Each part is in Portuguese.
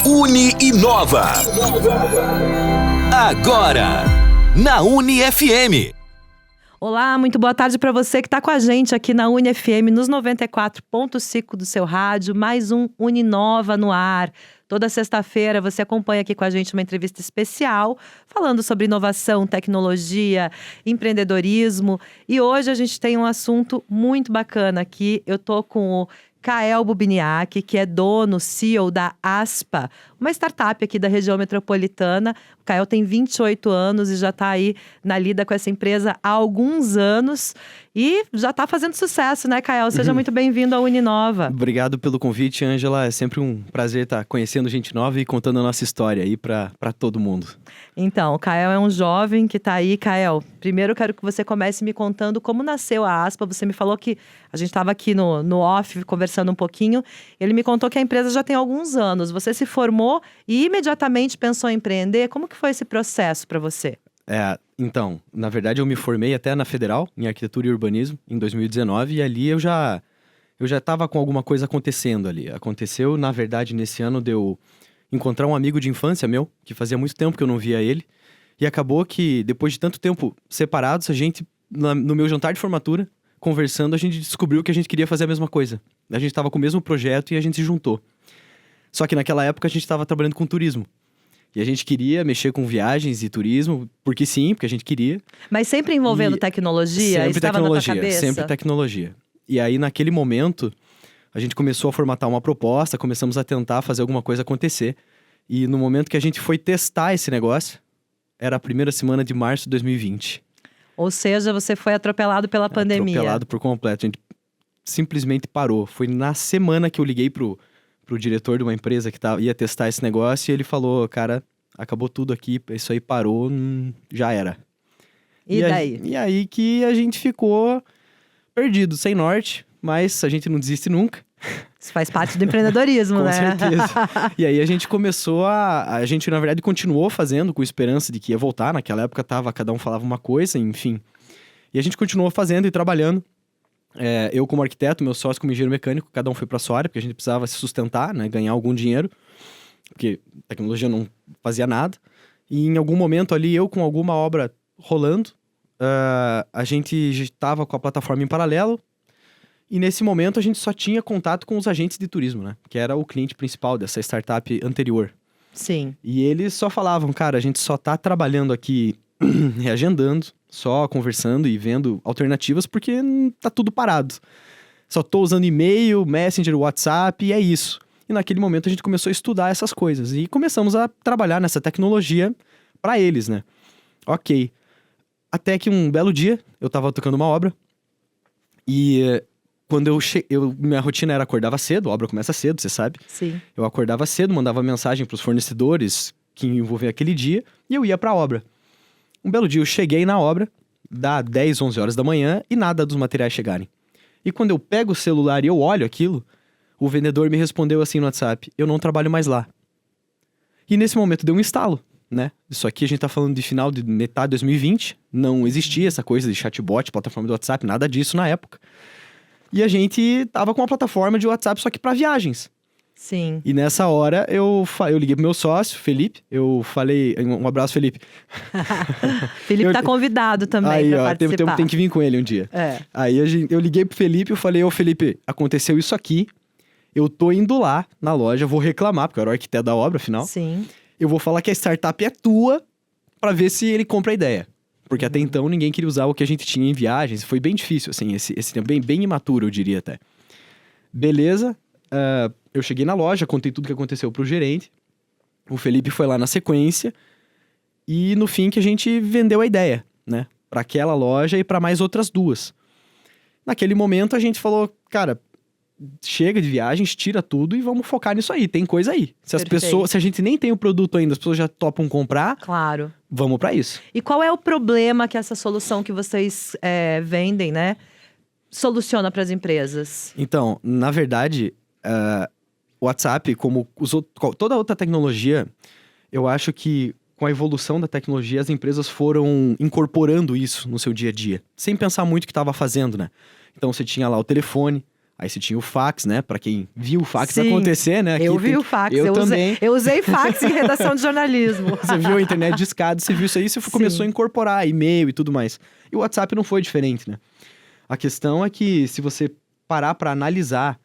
Uni Inova. Agora, na Uni FM. Olá, muito boa tarde para você que está com a gente aqui na Uni FM, nos 94.5 do seu rádio, mais um Uni Inova no ar. Toda sexta-feira você acompanha aqui com a gente uma entrevista especial, falando sobre inovação, tecnologia, empreendedorismo. E hoje a gente tem um assunto muito bacana aqui. Eu tô com o Kael Bubiniak, que é dono, CEO da Aspa, uma startup aqui da região metropolitana. O Kael tem 28 anos e já está aí na lida com essa empresa há alguns anos. E já está fazendo sucesso, né, Kael? Seja muito bem-vindo à Uninova. Obrigado pelo convite, Ângela. É sempre um prazer estar conhecendo gente nova e contando a nossa história aí para todo mundo. Então, o Kael é um jovem que está aí. Kael, primeiro eu quero que você comece me contando como nasceu a Aspa. Você me falou que a gente estava aqui no off conversando um pouquinho. Ele me contou que a empresa já tem alguns anos. Você se formou e imediatamente pensou em empreender. Como que foi esse processo para você? Então, na verdade eu me formei até na Federal, em Arquitetura e Urbanismo, em 2019. E ali eu já estava com alguma coisa acontecendo ali. Aconteceu, na verdade, nesse ano de eu encontrar um amigo de infância meu, que fazia muito tempo que eu não via ele. E acabou que, depois de tanto tempo separados, a gente, no meu jantar de formatura, conversando, a gente descobriu que a gente queria fazer a mesma coisa. A gente estava com o mesmo projeto e a gente se juntou. Só que naquela época a gente estava trabalhando com turismo. E a gente queria mexer com viagens e turismo, porque sim, porque a gente queria. Mas sempre envolvendo tecnologia? Sempre Estava tecnologia, na tua cabeça? sempre tecnologia. E aí, naquele momento, a gente começou a formatar uma proposta, começamos a tentar fazer alguma coisa acontecer. E no momento que a gente foi testar esse negócio, era a primeira semana de março de 2020. Ou seja, você foi atropelado pela pandemia. Atropelado por completo. A gente simplesmente parou. Foi na semana que eu liguei pro diretor de uma empresa que ia testar esse negócio e ele falou, cara, acabou tudo aqui, isso aí parou, já era. E daí? E aí que a gente ficou perdido, sem norte, mas a gente não desiste nunca. Isso faz parte do empreendedorismo, né? Com certeza. E aí a gente começou a gente, na verdade, continuou fazendo com esperança de que ia voltar. Naquela época cada um falava uma coisa, enfim. E a gente continuou fazendo e trabalhando. Eu como arquiteto, meu sócio como engenheiro mecânico, cada um foi para sua área, porque a gente precisava se sustentar, né, ganhar algum dinheiro, porque a tecnologia não fazia nada. E em algum momento ali, eu com alguma obra rolando, a gente estava com a plataforma em paralelo, e nesse momento a gente só tinha contato com os agentes de turismo, né, que era o cliente principal dessa startup anterior. Sim. E eles só falavam, cara, a gente só tá trabalhando aqui, reagendando, só conversando e vendo alternativas, porque tá tudo parado. Só tô usando e-mail, Messenger, WhatsApp, e é isso. E naquele momento a gente começou a estudar essas coisas. E começamos a trabalhar nessa tecnologia para eles, né? Ok. Até que um belo dia, eu tava tocando uma obra. E quando minha rotina era acordava cedo, a obra começa cedo, você sabe? Sim. Eu acordava cedo, mandava mensagem pros fornecedores que envolviam aquele dia, e eu ia pra obra. Um belo dia eu cheguei na obra, dá 10, 11 horas da manhã, e nada dos materiais chegarem. E quando eu pego o celular e eu olho aquilo, o vendedor me respondeu assim no WhatsApp, eu não trabalho mais lá. E nesse momento deu um estalo, né? Isso aqui a gente tá falando de final de metade de 2020, não existia essa coisa de chatbot, plataforma do WhatsApp, nada disso na época. E a gente tava com uma plataforma de WhatsApp só que para viagens. Sim. E nessa hora eu liguei pro meu sócio, Felipe, eu falei, um abraço, Felipe. Felipe tá convidado também aí, pra participar. Tem que vir com ele um dia. Aí eu liguei pro Felipe, eu falei, Felipe, aconteceu isso aqui, eu tô indo lá na loja, vou reclamar, porque eu era o arquiteto da obra, afinal. Sim. Eu vou falar que a startup é tua, pra ver se ele compra a ideia. Porque até então ninguém queria usar o que a gente tinha em viagens, foi bem difícil, assim, esse tempo bem imaturo, eu diria até. Beleza, eu cheguei na loja, contei tudo que aconteceu pro gerente, o Felipe foi lá na sequência, e no fim que a gente vendeu a ideia, né? Pra aquela loja e pra mais outras duas. Naquele momento a gente falou, cara, chega de viagens, tira tudo e vamos focar nisso aí, tem coisa aí. Se a gente nem tem o produto ainda, as pessoas já topam comprar, claro, vamos pra isso. E qual é o problema que essa solução que vocês vendem, né, soluciona para as empresas? Então, na verdade, o WhatsApp, como toda outra tecnologia, eu acho que com a evolução da tecnologia, as empresas foram incorporando isso no seu dia a dia, sem pensar muito o que estava fazendo, né? Então, você tinha lá o telefone, Aí você tinha o fax, né? Pra quem viu o fax Sim, acontecer, né? Aqui eu vi o fax, eu também. Eu usei fax em redação de jornalismo. Você viu a internet de escada, você viu isso aí, você começou a incorporar e-mail e tudo mais. E o WhatsApp não foi diferente, né? A questão é que se você parar pra analisar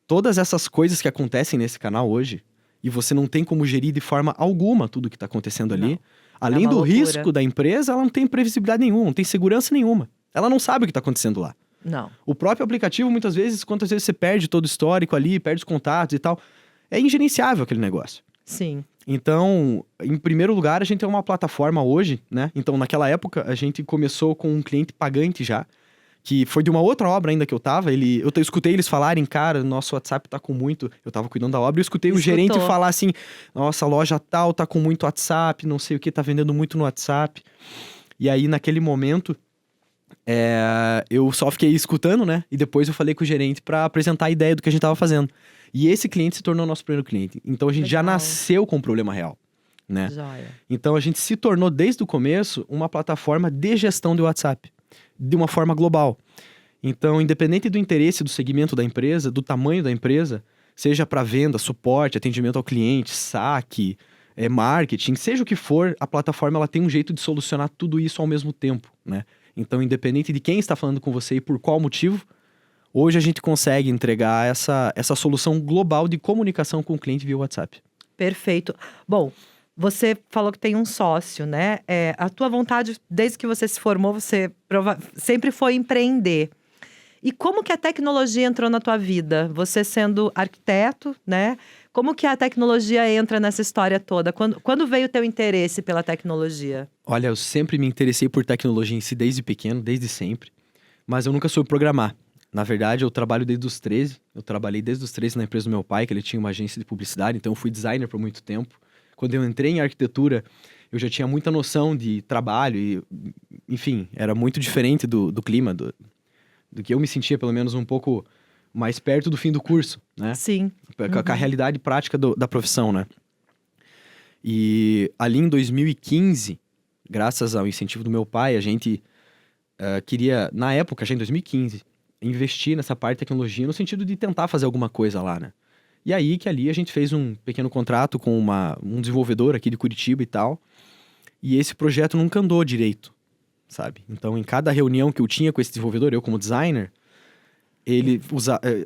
todas essas coisas que acontecem nesse canal hoje, e você não tem como gerir de forma alguma tudo que tá acontecendo ali, além do loucura. risco da empresa, ela não tem previsibilidade nenhuma, não tem segurança nenhuma. Ela não sabe o que tá acontecendo lá. Não. O próprio aplicativo, muitas vezes, quantas vezes você perde todo o histórico ali, perde os contatos e tal, é ingerenciável aquele negócio. Sim. Então, em primeiro lugar, a gente tem uma plataforma hoje, né? Então, naquela época, a gente começou com um cliente pagante já, que foi de uma outra obra ainda que eu tava. Eu escutei eles falarem, cara, nosso WhatsApp tá com muito... Eu tava cuidando da obra e eu escutei o gerente falar assim, nossa, a loja tal tá com muito WhatsApp, não sei o que, tá vendendo muito no WhatsApp. E aí, naquele momento... eu só fiquei escutando, né? E depois eu falei com o gerente pra apresentar a ideia do que a gente tava fazendo. E esse cliente se tornou nosso primeiro cliente. Então a gente já nasceu com um problema real, né? Joia. Então a gente se tornou desde o começo uma plataforma de gestão de WhatsApp, de uma forma global. Então, independente do interesse do segmento da empresa, do tamanho da empresa, seja para venda, suporte, atendimento ao cliente, saque, marketing, seja o que for, a plataforma ela tem um jeito de solucionar tudo isso ao mesmo tempo, né? Então, independente de quem está falando com você e por qual motivo, hoje a gente consegue entregar essa solução global de comunicação com o cliente via WhatsApp. Perfeito. Bom, você falou que tem um sócio, né? A tua vontade, desde que você se formou, você sempre foi empreender. E como que a tecnologia entrou na tua vida? Você sendo arquiteto, né? Como que a tecnologia entra nessa história toda? Quando veio o teu interesse pela tecnologia? Olha, eu sempre me interessei por tecnologia em si desde pequeno, desde sempre. Mas eu nunca soube programar. Na verdade, eu trabalho desde os 13. Eu trabalhei desde os 13 na empresa do meu pai, que ele tinha uma agência de publicidade. Então, eu fui designer por muito tempo. Quando eu entrei em arquitetura, eu já tinha muita noção de trabalho. E, enfim, era muito diferente do clima, do que eu me sentia, pelo menos, um pouco mais perto do fim do curso, né? Sim. Com a realidade prática da profissão, né? E ali em 2015, graças ao incentivo do meu pai, a gente queria, na época, já em 2015, investir nessa parte de tecnologia no sentido de tentar fazer alguma coisa lá, né? E aí que ali a gente fez um pequeno contrato com um desenvolvedor aqui de Curitiba e tal, e esse projeto nunca andou direito, sabe? Então, em cada reunião que eu tinha com esse desenvolvedor, eu como designer,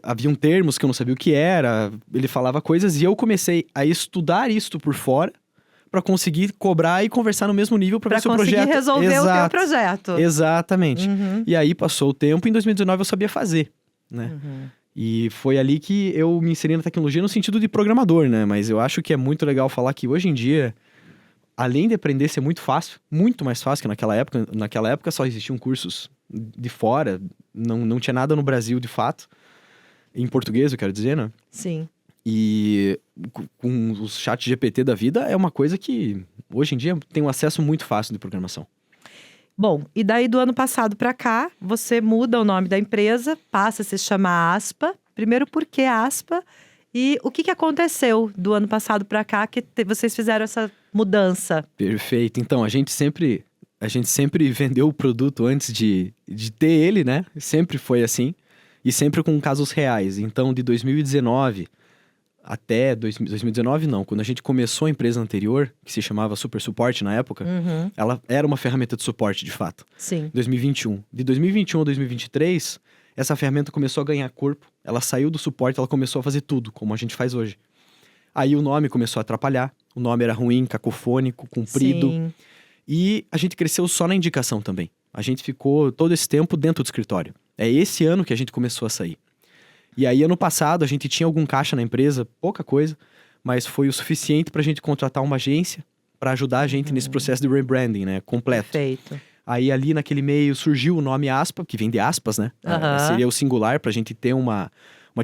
haviam termos que eu não sabia o que era, ele falava coisas e eu comecei a estudar isto por fora para conseguir cobrar e conversar no mesmo nível para ver se o projeto... Pra conseguir resolver o teu projeto. Exatamente. Uhum. E aí passou o tempo, em 2019 eu sabia fazer, né? Uhum. E foi ali que eu me inseri na tecnologia no sentido de programador, né? Mas eu acho que é muito legal falar que hoje em dia, além de aprender ser muito fácil, muito mais fácil que naquela época só existiam cursos de fora, não tinha nada no Brasil de fato, em português eu quero dizer, né? Sim. E com os chat GPT da vida é uma coisa que hoje em dia tem um acesso muito fácil de programação. Bom, e daí do ano passado para cá, você muda o nome da empresa, passa a se chamar Aspa. Primeiro, por que Aspa? E o que aconteceu do ano passado para cá que vocês fizeram essa mudança? Perfeito. Então, a gente sempre vendeu o produto antes de ter ele, né? Sempre foi assim. E sempre com casos reais. Então, de 2019 até 2019, não. Quando a gente começou a empresa anterior, que se chamava Super Suporte na época, ela era uma ferramenta de suporte, de fato. Sim. 2021. De 2021 a 2023, essa ferramenta começou a ganhar corpo. Ela saiu do suporte, ela começou a fazer tudo, como a gente faz hoje. Aí o nome começou a atrapalhar. O nome era ruim, cacofônico, comprido. Sim. E a gente cresceu só na indicação também. A gente ficou todo esse tempo dentro do escritório. É esse ano que a gente começou a sair. E aí, ano passado, a gente tinha algum caixa na empresa, pouca coisa, mas foi o suficiente pra gente contratar uma agência para ajudar a gente nesse processo de rebranding, né? Completo. Perfeito. Aí, ali naquele meio, surgiu o nome Aspa, que vem de aspas, né? Seria o singular pra gente ter uma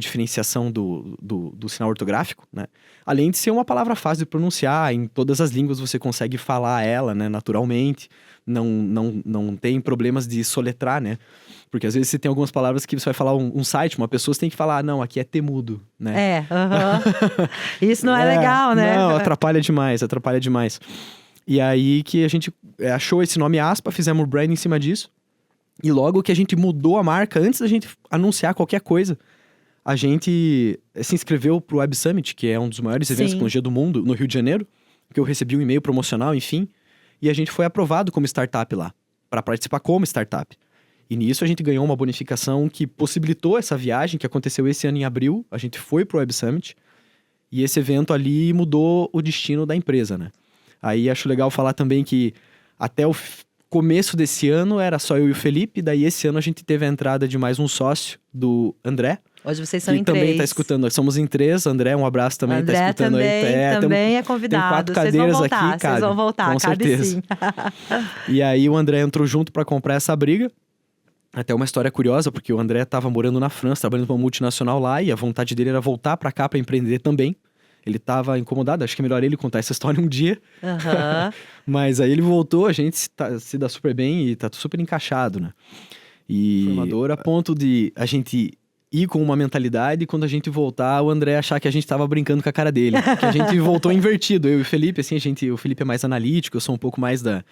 diferenciação do sinal ortográfico, né? Além de ser uma palavra fácil de pronunciar, em todas as línguas você consegue falar ela, né? Naturalmente. Não tem problemas de soletrar, né? Porque às vezes você tem algumas palavras que você vai falar um site, uma pessoa, você tem que falar, não, aqui é temudo, né? Isso não é legal, né? Não, atrapalha demais. E aí que a gente achou esse nome Aspa, fizemos o brand em cima disso. E logo que a gente mudou a marca, antes da gente anunciar qualquer coisa, a gente se inscreveu pro Web Summit, que é um dos maiores eventos de Sim. tecnologia do mundo, no Rio de Janeiro, que eu recebi um e-mail promocional, enfim, e a gente foi aprovado como startup lá, para participar como startup. E nisso a gente ganhou uma bonificação que possibilitou essa viagem, que aconteceu esse ano em abril, a gente foi pro Web Summit, e esse evento ali mudou o destino da empresa, né? Aí acho legal falar também que até o começo desse ano era só eu e o Felipe, daí esse ano a gente teve a entrada de mais um sócio, do André, Hoje vocês são que em também 3. tá escutando. Somos em 3, André, um abraço também, André tá escutando também, aí. também é tem convidado. 4 Vocês vão cadeiras voltar, aqui, vocês vão voltar, com cabe certeza. sim. E aí o André entrou junto pra comprar essa briga. Até uma história curiosa, porque o André tava morando na França, trabalhando com uma multinacional lá, e a vontade dele era voltar pra cá pra empreender também. Ele tava incomodado, acho que é melhor ele contar essa história um dia. Aham. Mas aí ele voltou, a gente se dá super bem e tá super encaixado, né? E formador a ponto de a gente ir com uma mentalidade e quando a gente voltar, o André achar que a gente tava brincando com a cara dele. Que a gente voltou invertido. Eu e o Felipe, assim, o Felipe é mais analítico, eu sou um pouco mais da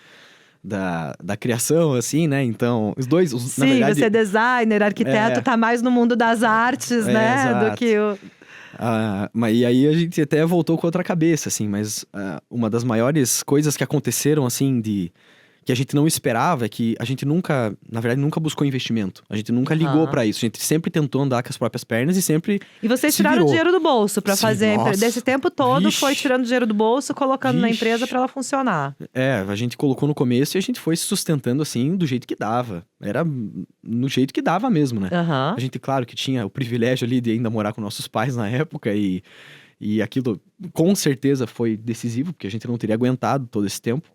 criação, assim, né? Então, os dois, Sim, na verdade... você é designer, arquiteto, tá mais no mundo das artes, né? exato. Do que o... E aí a gente até voltou com outra cabeça, assim, mas uma das maiores coisas que aconteceram, assim, que a gente não esperava é que a gente nunca, na verdade, nunca buscou investimento. A gente nunca ligou pra isso. A gente sempre tentou andar com as próprias pernas e sempre E vocês se tiraram virou. dinheiro do bolso pra Sim, fazer. nossa. Desse tempo todo Vixe. foi tirando dinheiro do bolso, colocando na Vixe. empresa pra ela funcionar. A gente colocou no começo e a gente foi se sustentando, assim, do jeito que dava. Era no jeito que dava mesmo, né? Aham. A gente, claro, que tinha o privilégio ali de ainda morar com nossos pais na época e aquilo com certeza foi decisivo, porque a gente não teria aguentado todo esse tempo.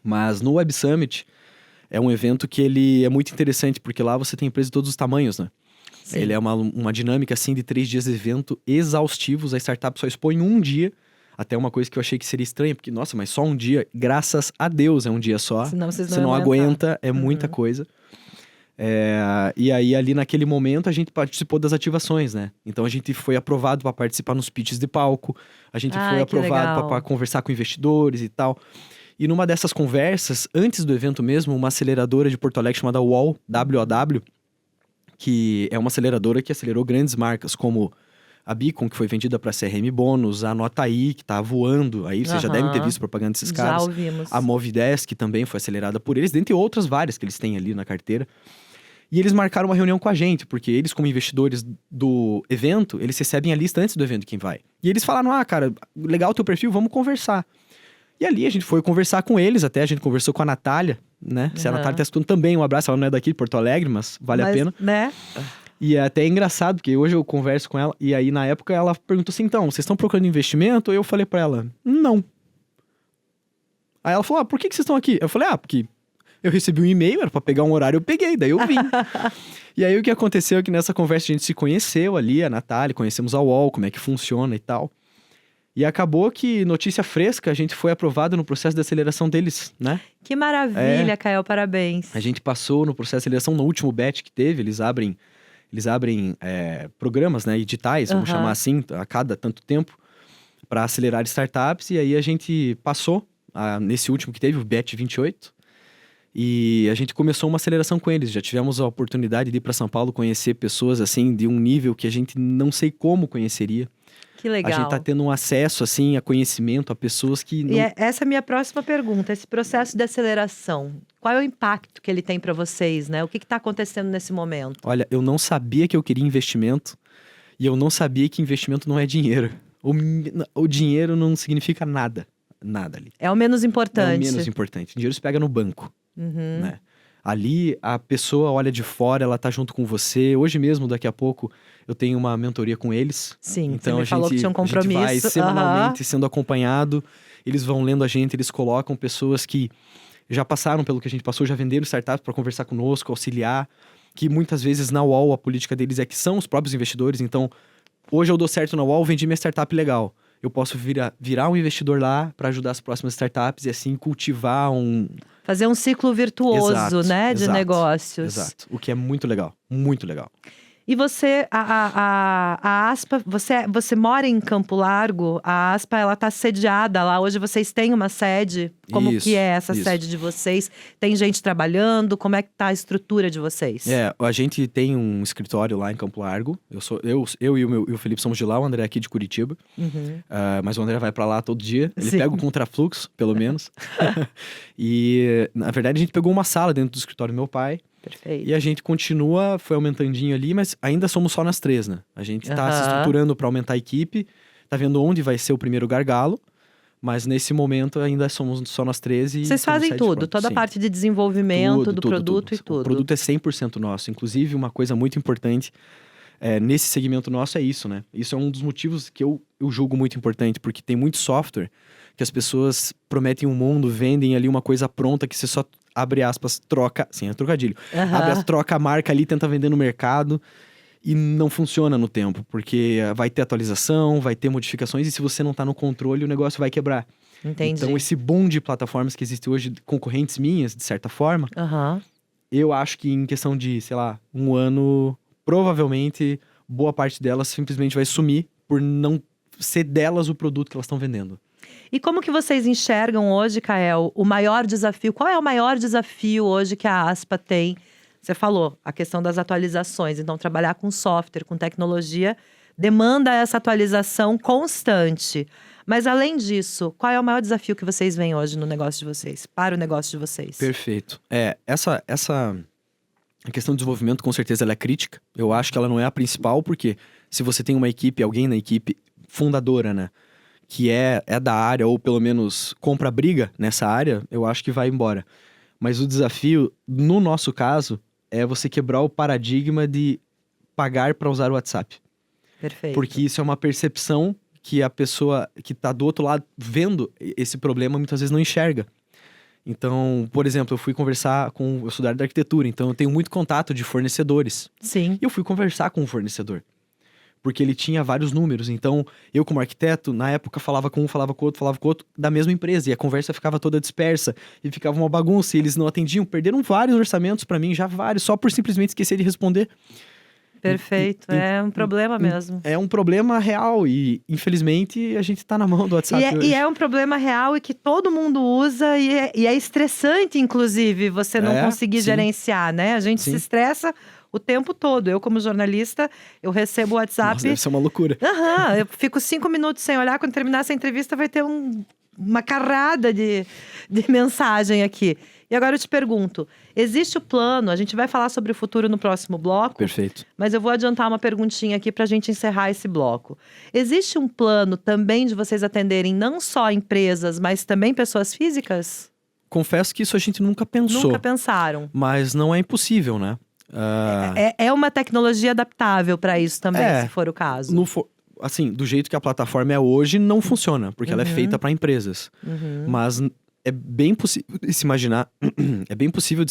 Mas no Web Summit é um evento que ele é muito interessante, porque lá você tem empresas de todos os tamanhos, né? Sim. Ele é uma dinâmica, assim, de 3 dias de evento exaustivos. A startup só expõe um dia. Até uma coisa que eu achei que seria estranha, porque, nossa, mas só um dia, graças a Deus é um dia só. Senão vocês Você não não iam aguenta, é muita coisa. E aí, ali naquele momento, a gente participou das ativações, né? Então, a gente foi aprovado para participar nos pitches de palco. A gente Ai, foi que aprovado legal. para conversar com investidores e tal. E numa dessas conversas, antes do evento mesmo, uma aceleradora de Porto Alegre chamada WOW, WOW, que é uma aceleradora que acelerou grandes marcas como a Beacon, que foi vendida para CRM Bônus, a Notaí, que tá voando, aí você já deve ter visto propaganda desses Já caras. ouvimos. A Movidesk, que também foi acelerada por eles, dentre outras várias que eles têm ali na carteira. E eles marcaram uma reunião com a gente, porque eles, como investidores do evento, eles recebem a lista antes do evento quem vai. E eles falaram, cara, legal o teu perfil, vamos conversar. E ali a gente foi conversar com eles, até a gente conversou com a Natália, né? Se a Natália tá escutando também, um abraço, ela não é daqui de Porto Alegre, mas vale a pena. Né? E é até engraçado, porque hoje eu converso com ela, e aí na época ela perguntou assim, então, vocês estão procurando investimento? Eu falei pra ela, não. Aí ela falou, por que vocês estão aqui? Eu falei, porque eu recebi um e-mail, era pra pegar um horário, eu peguei, daí eu vim. E aí o que aconteceu é que nessa conversa a gente se conheceu ali, a Natália, conhecemos a UOL, como é que funciona e tal. E acabou que, notícia fresca, a gente foi aprovado no processo de aceleração deles, né? Que maravilha, Kael, parabéns. A gente passou no processo de aceleração no último batch que teve, eles abrem programas, né, editais, vamos chamar assim, a cada tanto tempo, para acelerar startups. E aí a gente passou nesse último que teve, o batch 28, e a gente começou uma aceleração com eles. Já tivemos a oportunidade de ir para São Paulo conhecer pessoas assim de um nível que a gente não sei como conheceria. Que legal. A gente tá tendo um acesso, assim, a conhecimento, a pessoas que... Não... E essa é a minha próxima pergunta. Esse processo de aceleração, qual é o impacto que ele tem para vocês, né? O que tá acontecendo nesse momento? Olha, eu não sabia que eu queria investimento e eu não sabia que investimento não é dinheiro. O dinheiro não significa nada. Nada ali. É o menos importante. É o menos importante. O dinheiro se pega no banco, né? Ali, a pessoa olha de fora, ela tá junto com você. Hoje mesmo, daqui a pouco, eu tenho uma mentoria com eles. Sim, então você me falou que tinha um compromisso. A gente vai semanalmente sendo acompanhado. Eles vão lendo a gente, eles colocam pessoas que já passaram pelo que a gente passou, já venderam startups para conversar conosco, auxiliar. Que muitas vezes na UOL a política deles é que são os próprios investidores. Então, hoje eu dou certo na UOL, vendi minha startup legal. Eu posso virar um investidor lá para ajudar as próximas startups e assim cultivar fazer um ciclo virtuoso, exato, né, de exato, negócios. Exato, o que é muito legal, muito legal. E você, a Aspa, você mora em Campo Largo? A Aspa, ela tá sediada lá. Hoje vocês têm uma sede. Como Isso, que é essa isso. sede de vocês? Tem gente trabalhando? Como é que tá a estrutura de vocês? A gente tem um escritório lá em Campo Largo. Eu e o Felipe somos de lá, o André é aqui de Curitiba. Uhum. Mas o André vai pra lá todo dia. Ele Sim. pega o contrafluxo, pelo menos. E, na verdade, a gente pegou uma sala dentro do escritório do meu pai. Perfeito. E a gente continua, foi aumentandinho ali, mas ainda somos só nós 3, né? A gente tá se Aham. estruturando pra aumentar a equipe, tá vendo onde vai ser o primeiro gargalo, mas nesse momento ainda somos só nós 3 e... Vocês temos fazem 7 tudo, prontos. toda a Sim. parte de desenvolvimento do produto e tudo. O produto é 100% nosso. Inclusive, uma coisa muito importante nesse segmento nosso é isso, né? Isso é um dos motivos que eu julgo muito importante, porque tem muito software que as pessoas prometem um mundo, vendem ali uma coisa pronta que você só, abre aspas, troca, sim, é trocadilho, Aham. troca a marca ali, tenta vender no mercado e não funciona no tempo, porque vai ter atualização, vai ter modificações e se você não tá no controle, o negócio vai quebrar. Entendi. Então, esse boom de plataformas que existe hoje, concorrentes minhas, de certa forma, Aham. eu acho que em questão de, sei lá, um ano, provavelmente, boa parte delas simplesmente vai sumir por não ser delas o produto que elas estão vendendo. E como que vocês enxergam hoje, Kael, o maior desafio? Qual é o maior desafio hoje que a Aspa tem? Você falou, a questão das atualizações. Então, trabalhar com software, com tecnologia, demanda essa atualização constante. Mas, além disso, qual é o maior desafio que vocês veem hoje no negócio de vocês? Para o negócio de vocês? Perfeito. A questão do desenvolvimento, com certeza, ela é crítica. Eu acho que ela não é a principal, porque se você tem uma equipe, alguém na equipe fundadora, né? Que é da área, ou pelo menos compra briga nessa área, eu acho que vai embora. Mas o desafio, no nosso caso, é você quebrar o paradigma de pagar para usar o WhatsApp. Perfeito. Porque isso é uma percepção que a pessoa que tá do outro lado vendo esse problema muitas vezes não enxerga. Então, por exemplo, eu sou da área da arquitetura, então eu tenho muito contato de fornecedores. Sim. E eu fui conversar com um fornecedor. Porque ele tinha vários números. Então, eu como arquiteto, na época, falava com um, falava com o outro, da mesma empresa. E a conversa ficava toda dispersa. E ficava uma bagunça. E eles não atendiam. Perderam vários orçamentos pra mim, já vários. Só por simplesmente esquecer de responder. Perfeito. É um problema mesmo. É um problema real. E, infelizmente, a gente tá na mão do WhatsApp hoje. E é um problema real e que todo mundo usa. E é estressante, inclusive, você não conseguir sim. gerenciar, né? A gente Sim. se estressa o tempo todo. Eu, como jornalista, eu recebo o WhatsApp. Nossa, deve ser uma loucura. Aham, eu fico 5 minutos sem olhar. Quando terminar essa entrevista, vai ter uma carrada de mensagem aqui. E agora eu te pergunto, existe o plano? A gente vai falar sobre o futuro no próximo bloco. Perfeito. Mas eu vou adiantar uma perguntinha aqui pra gente encerrar esse bloco. Existe um plano também de vocês atenderem não só empresas, mas também pessoas físicas? Confesso que isso a gente nunca pensou. Nunca pensaram. Mas não é impossível, né? É uma tecnologia adaptável pra isso também, se for o caso. Assim, do jeito que a plataforma é hoje, não funciona, porque ela é feita para empresas. Mas é bem possível de se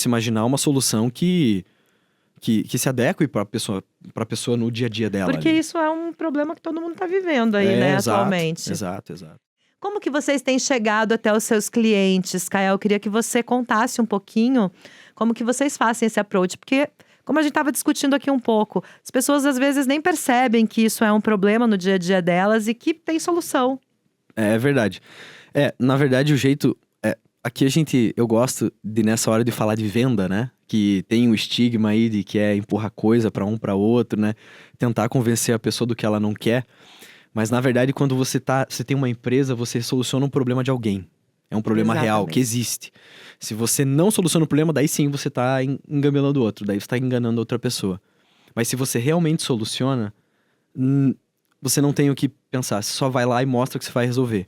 imaginar, uma solução que se adeque para a pessoa no dia a dia dela. Porque ali. isso é um problema que todo mundo está vivendo aí, né, exato, atualmente. Exato. Como que vocês têm chegado até os seus clientes, Kael? Eu queria que você contasse um pouquinho como que vocês fazem esse approach, porque como a gente estava discutindo aqui um pouco, as pessoas às vezes nem percebem que isso é um problema no dia a dia delas e que tem solução. É verdade. Na verdade, o jeito... Aqui eu gosto de, nessa hora, de falar de venda, né? Que tem um estigma aí de que é empurrar coisa para um para outro, né? Tentar convencer a pessoa do que ela não quer. Mas, na verdade, quando você tem uma empresa, você soluciona um problema de alguém. É um problema real, que existe. Se você não soluciona o problema, daí sim você tá engambelando o outro. Daí você tá enganando outra pessoa. Mas se você realmente soluciona, você não tem o que pensar. Você só vai lá e mostra que você vai resolver.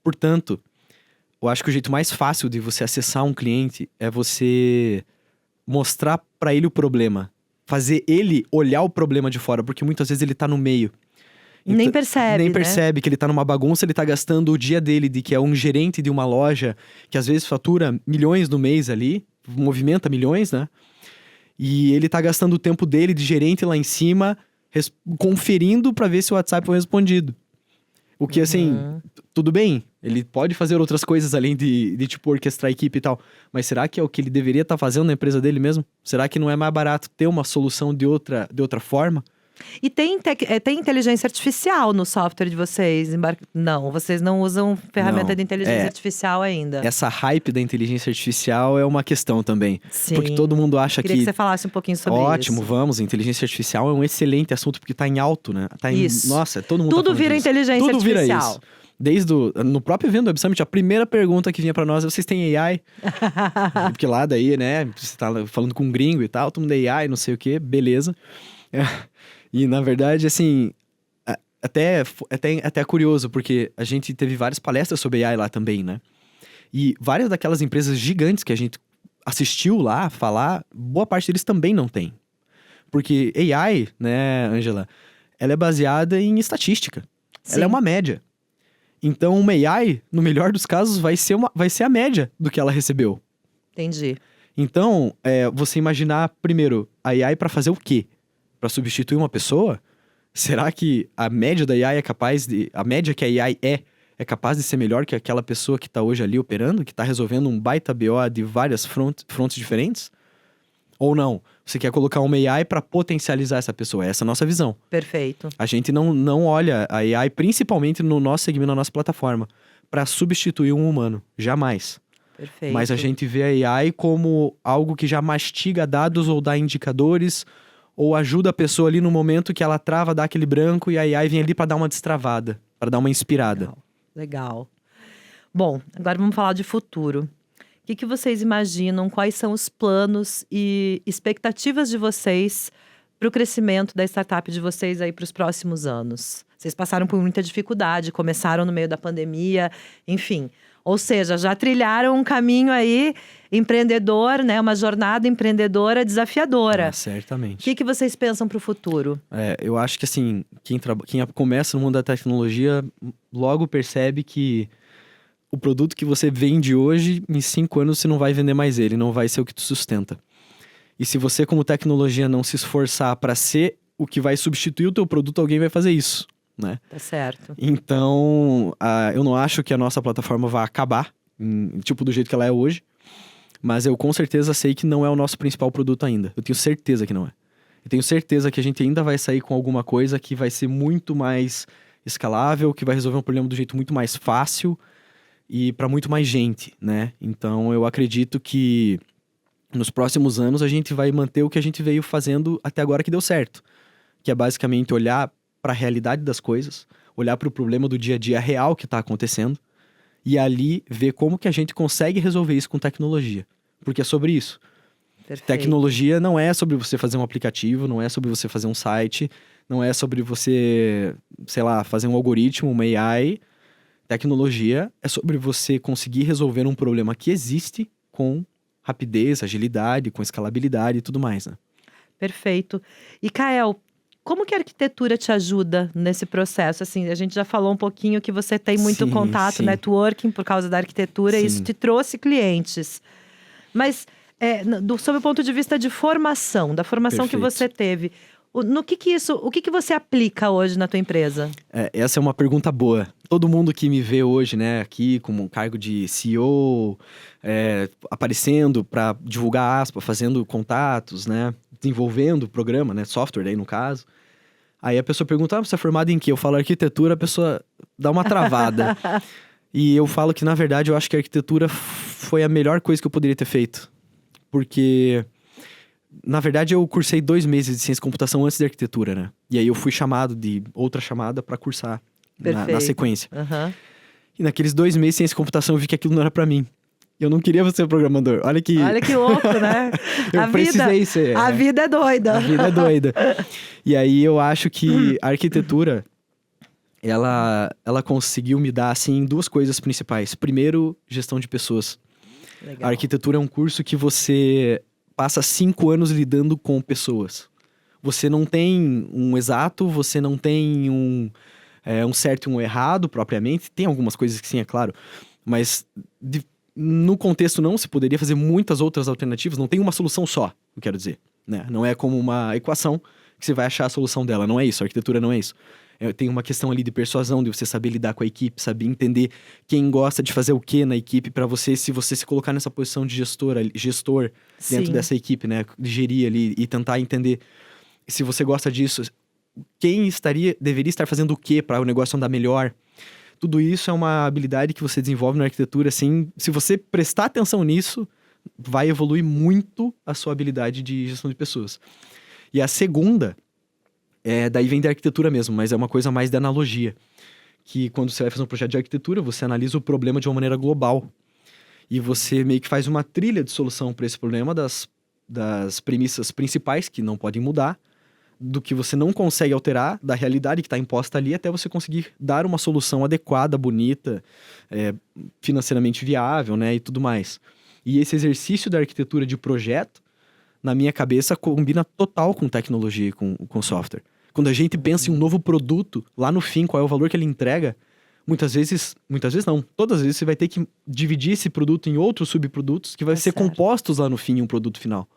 Portanto, eu acho que o jeito mais fácil de você acessar um cliente é você mostrar pra ele o problema. Fazer ele olhar o problema de fora, porque muitas vezes ele tá no meio. Nem percebe, Nem percebe que ele tá numa bagunça, ele tá gastando o dia dele, de que é um gerente de uma loja, que às vezes fatura milhões no mês ali, movimenta milhões, né? E ele tá gastando o tempo dele de gerente lá em cima, conferindo pra ver se o WhatsApp foi respondido. O que, assim, tudo bem, ele pode fazer outras coisas além de tipo, orquestrar a equipe e tal. Mas será que é o que ele deveria estar fazendo na empresa dele mesmo? Será que não é mais barato ter uma solução de outra forma? E tem inteligência artificial no software de vocês? Não, vocês não usam ferramenta Não, de inteligência artificial ainda. Essa hype da inteligência artificial é uma questão também. Sim. Porque todo mundo acha Queria que você falasse um pouquinho sobre ótimo, isso. vamos, inteligência artificial é um excelente assunto porque tá em alto, né? Isso. Nossa, todo mundo Tudo tá vira disso. inteligência Tudo vira artificial. isso. No próprio evento do Web Summit, a primeira pergunta que vinha pra nós é: vocês têm AI? Porque lá daí, né, você tá falando com um gringo e tal, todo mundo é AI, não sei o quê, beleza. E na verdade, assim, até é curioso, porque a gente teve várias palestras sobre AI lá também, né? E várias daquelas empresas gigantes que a gente assistiu lá falar, boa parte deles também não tem. Porque AI, né, Ângela, ela é baseada em estatística. Sim. Ela é uma média. Então, uma AI, no melhor dos casos, vai ser a média do que ela recebeu. Entendi. Então, você imaginar, primeiro, a AI para fazer o quê? Para substituir uma pessoa? Será que a média da AI a média que a AI é capaz de ser melhor que aquela pessoa que está hoje ali operando, que está resolvendo um baita BO de várias frontes diferentes? Ou não? Você quer colocar uma AI para potencializar essa pessoa? Essa é a nossa visão. Perfeito. A gente não olha a AI, principalmente no nosso segmento, na nossa plataforma, para substituir um humano. Jamais. Perfeito. Mas a gente vê a AI como algo que já mastiga dados ou dá indicadores, ou ajuda a pessoa ali no momento que ela trava, dá aquele branco, e a AI vem ali para dar uma destravada, para dar uma inspirada. Legal. Bom, agora vamos falar de futuro. O que vocês imaginam? Quais são os planos e expectativas de vocês para o crescimento da startup de vocês aí para os próximos anos? Vocês passaram por muita dificuldade, começaram no meio da pandemia, enfim. Ou seja, já trilharam um caminho aí empreendedor, né? Uma jornada empreendedora desafiadora. Certamente. O que vocês pensam para o futuro? Eu acho que assim, quem começa no mundo da tecnologia logo percebe que o produto que você vende hoje, em 5 anos você não vai vender mais ele, não vai ser o que te sustenta. E se você, como tecnologia, não se esforçar para ser o que vai substituir o teu produto, alguém vai fazer isso, né? Tá certo. Então, eu não acho que a nossa plataforma vai acabar, tipo, do jeito que ela é hoje. Mas eu com certeza sei que não é o nosso principal produto ainda. Eu tenho certeza que não é. Eu tenho certeza que a gente ainda vai sair com alguma coisa que vai ser muito mais escalável, que vai resolver um problema do jeito muito mais fácil e para muito mais gente, né? Então, eu acredito que nos próximos anos a gente vai manter o que a gente veio fazendo até agora que deu certo. Que é basicamente olhar para a realidade das coisas, olhar para o problema do dia a dia real que está acontecendo e ali ver como que a gente consegue resolver isso com tecnologia. Porque é sobre isso. Perfeito. Tecnologia não é sobre você fazer um aplicativo, não é sobre você fazer um site, não é sobre você, sei lá, fazer um algoritmo, uma AI. Tecnologia é sobre você conseguir resolver um problema que existe com rapidez, agilidade, com escalabilidade e tudo mais, né? Perfeito. E, Kael, como que a arquitetura te ajuda nesse processo? Assim, a gente já falou um pouquinho que você tem muito contato, networking por causa da arquitetura, e isso te trouxe clientes. Mas, sob o ponto de vista de formação, da formação que você teve, o que você aplica hoje na tua empresa? Essa é uma pergunta boa. Todo mundo que me vê hoje, né, aqui como um cargo de CEO, aparecendo para divulgar aspa, fazendo contatos, né, desenvolvendo o programa, né, software aí no caso. Aí a pessoa pergunta, você é formado em quê? Eu falo arquitetura, a pessoa dá uma travada. E eu falo que, na verdade, eu acho que a arquitetura foi a melhor coisa que eu poderia ter feito. Porque, na verdade, eu cursei 2 meses de ciência e computação antes da arquitetura, né? E aí eu fui chamado de outra chamada para cursar na sequência. Uhum. E naqueles 2 meses de ciência e computação eu vi que aquilo não era para mim. Eu não queria ser programador. Olha que louco, né? Eu precisei ser. A vida é doida. A vida é doida. E aí eu acho que a arquitetura, ela conseguiu me dar, assim, 2 coisas principais. Primeiro, gestão de pessoas. Legal. A arquitetura é um curso que você passa 5 anos lidando com pessoas. Você não tem um exato, você não tem um certo e um errado propriamente. Tem algumas coisas que sim, é claro. Mas no contexto não, se poderia fazer muitas outras alternativas. Não tem uma solução só, eu quero dizer, né? Não é como uma equação que você vai achar a solução dela. Não é isso, a arquitetura não é isso. Tem uma questão ali de persuasão, de você saber lidar com a equipe, saber entender quem gosta de fazer o que na equipe para você, se você se colocar nessa posição de gestor dentro Sim. dessa equipe, né? De gerir ali e tentar entender se você gosta disso, quem deveria estar fazendo o que para o negócio andar melhor. Tudo isso é uma habilidade que você desenvolve na arquitetura, assim, se você prestar atenção nisso, vai evoluir muito a sua habilidade de gestão de pessoas. E a segunda, daí vem da arquitetura mesmo, mas é uma coisa mais da analogia. Que quando você vai fazer um projeto de arquitetura, você analisa o problema de uma maneira global. E você meio que faz uma trilha de solução para esse problema das premissas principais, que não podem mudar, do que você não consegue alterar, da realidade que está imposta ali, até você conseguir dar uma solução adequada, bonita, financeiramente viável, né, e tudo mais. E esse exercício da arquitetura de projeto, na minha cabeça, combina total com tecnologia e com software. Quando a gente pensa em um novo produto, lá no fim, qual é o valor que ele entrega, muitas vezes não, todas as vezes você vai ter que dividir esse produto em outros subprodutos que vai ser compostos lá no fim em um produto final.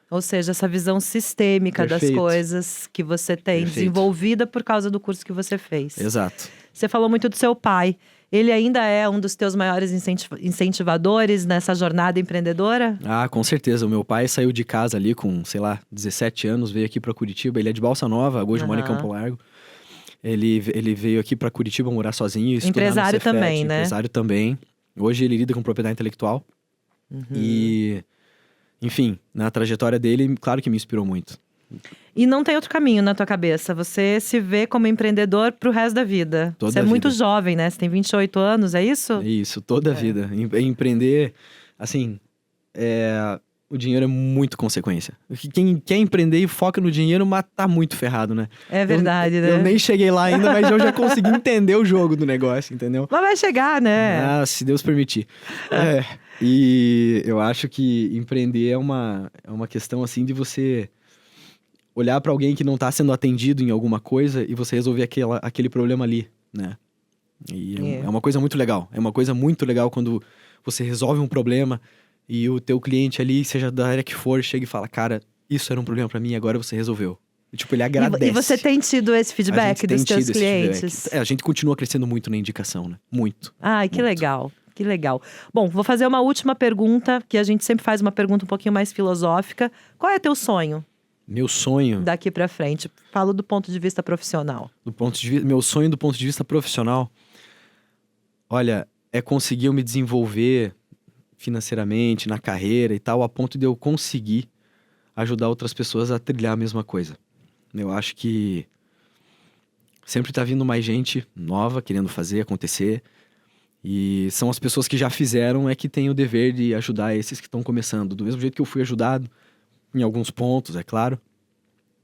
Ou seja, essa visão sistêmica das coisas que você tem desenvolvida por causa do curso que você fez. Exato. Você falou muito do seu pai. Ele ainda é um dos teus maiores incentivadores nessa jornada empreendedora? Ah, com certeza. O meu pai saiu de casa ali com, 17 anos, veio aqui para Curitiba. Ele é de Balsa Nova, hoje mora em Campo Largo. Ele veio aqui para Curitiba morar sozinho. Empresário também, né? Empresário também. Hoje ele lida com propriedade intelectual. E, enfim, na trajetória dele, claro que me inspirou muito. E não tem outro caminho na tua cabeça. Você se vê como empreendedor pro resto da vida. Você é muito jovem, né? Você tem 28 anos, é isso? Isso, toda a vida. Empreender, assim, o dinheiro é muito consequência. Quem quer empreender e foca no dinheiro, mas tá muito ferrado, né? É verdade, né? Eu nem cheguei lá ainda, mas eu já consegui entender o jogo do negócio, entendeu? Mas vai chegar, né? Ah, se Deus permitir. E eu acho que empreender é uma questão, assim, de você olhar para alguém que não tá sendo atendido em alguma coisa e você resolver aquele problema ali, né? E é uma coisa muito legal. É uma coisa muito legal quando você resolve um problema e o teu cliente ali, seja da área que for, chega e fala, cara, isso era um problema para mim, agora você resolveu. E, tipo, ele agradece. E você tem tido esse feedback dos teus clientes? A gente continua crescendo muito na indicação, né? Muito. Ai, que legal. Que legal. Bom, vou fazer uma última pergunta, que a gente sempre faz uma pergunta um pouquinho mais filosófica. Qual é teu sonho? Meu sonho? Daqui pra frente. Falo do ponto de vista profissional. Meu sonho do ponto de vista profissional? Olha, é conseguir eu me desenvolver financeiramente, na carreira e tal, a ponto de eu conseguir ajudar outras pessoas a trilhar a mesma coisa. Eu acho que sempre tá vindo mais gente nova querendo fazer acontecer. E são as pessoas que já fizeram que têm o dever de ajudar esses que estão começando. Do mesmo jeito que eu fui ajudado em alguns pontos, é claro.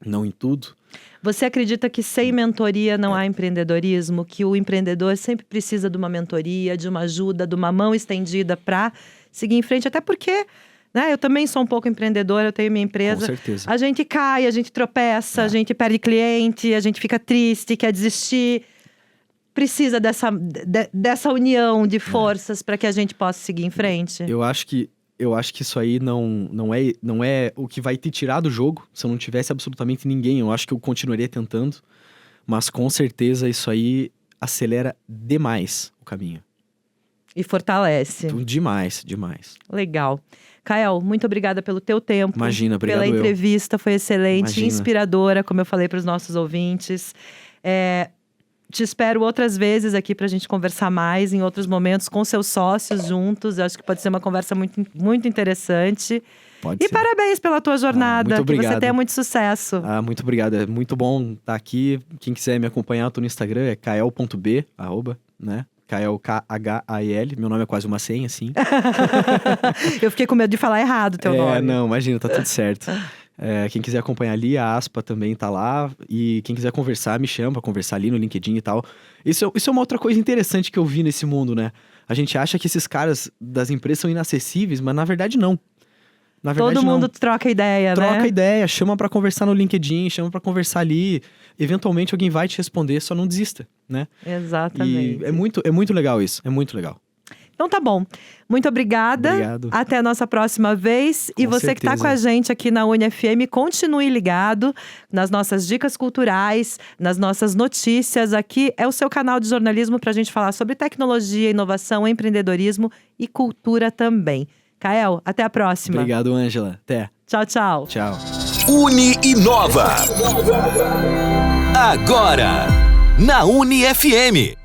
Não em tudo. Você acredita que sem mentoria não há empreendedorismo? Que o empreendedor sempre precisa de uma mentoria, de uma ajuda, de uma mão estendida para seguir em frente? Até porque, né, eu também sou um pouco empreendedora, eu tenho minha empresa. Com certeza. A gente cai, a gente tropeça, a gente perde cliente, a gente fica triste, quer desistir. Precisa dessa união de forças para que a gente possa seguir em frente? Eu acho que isso aí não é o que vai te tirar do jogo. Se eu não tivesse absolutamente ninguém, eu acho que eu continuaria tentando. Mas com certeza isso aí acelera demais o caminho. E fortalece. Demais, demais. Legal. Kael, muito obrigada pelo teu tempo. Imagina, obrigado pela entrevista, foi excelente, Imagina. Inspiradora, como eu falei para os nossos ouvintes. Te espero outras vezes aqui para a gente conversar mais em outros momentos com seus sócios juntos. Eu acho que pode ser uma conversa muito, muito interessante. Pode e ser. Parabéns pela tua jornada. Muito que você obrigado. tenha muito sucesso. Muito obrigado. É muito bom estar aqui. Quem quiser me acompanhar, eu tô no Instagram, é kael.b, né? Kael, K-H-A-E-L. Meu nome é quase uma senha, assim. Eu fiquei com medo de falar errado o teu nome. Não, imagina, tá tudo certo. Quem quiser acompanhar ali, a Aspa também tá lá. E quem quiser conversar, me chama pra conversar ali no LinkedIn e tal. Isso é uma outra coisa interessante que eu vi nesse mundo, né? A gente acha que esses caras das empresas são inacessíveis, mas na verdade não. Na verdade, todo mundo troca ideia, né? Troca ideia, chama pra conversar no LinkedIn, chama pra conversar ali. Eventualmente alguém vai te responder, só não desista, né? Exatamente. E é muito legal isso, é muito legal. Então tá bom. Muito obrigada. Obrigado. Até a nossa próxima vez. E Com você que tá certeza. com a gente aqui na UniFM, continue ligado nas nossas dicas culturais, nas nossas notícias. Aqui é o seu canal de jornalismo pra gente falar sobre tecnologia, inovação, empreendedorismo e cultura também. Kael, até a próxima. Obrigado, Ângela. Até. Tchau, tchau. Tchau. Uni Inova. Agora, na Uni FM.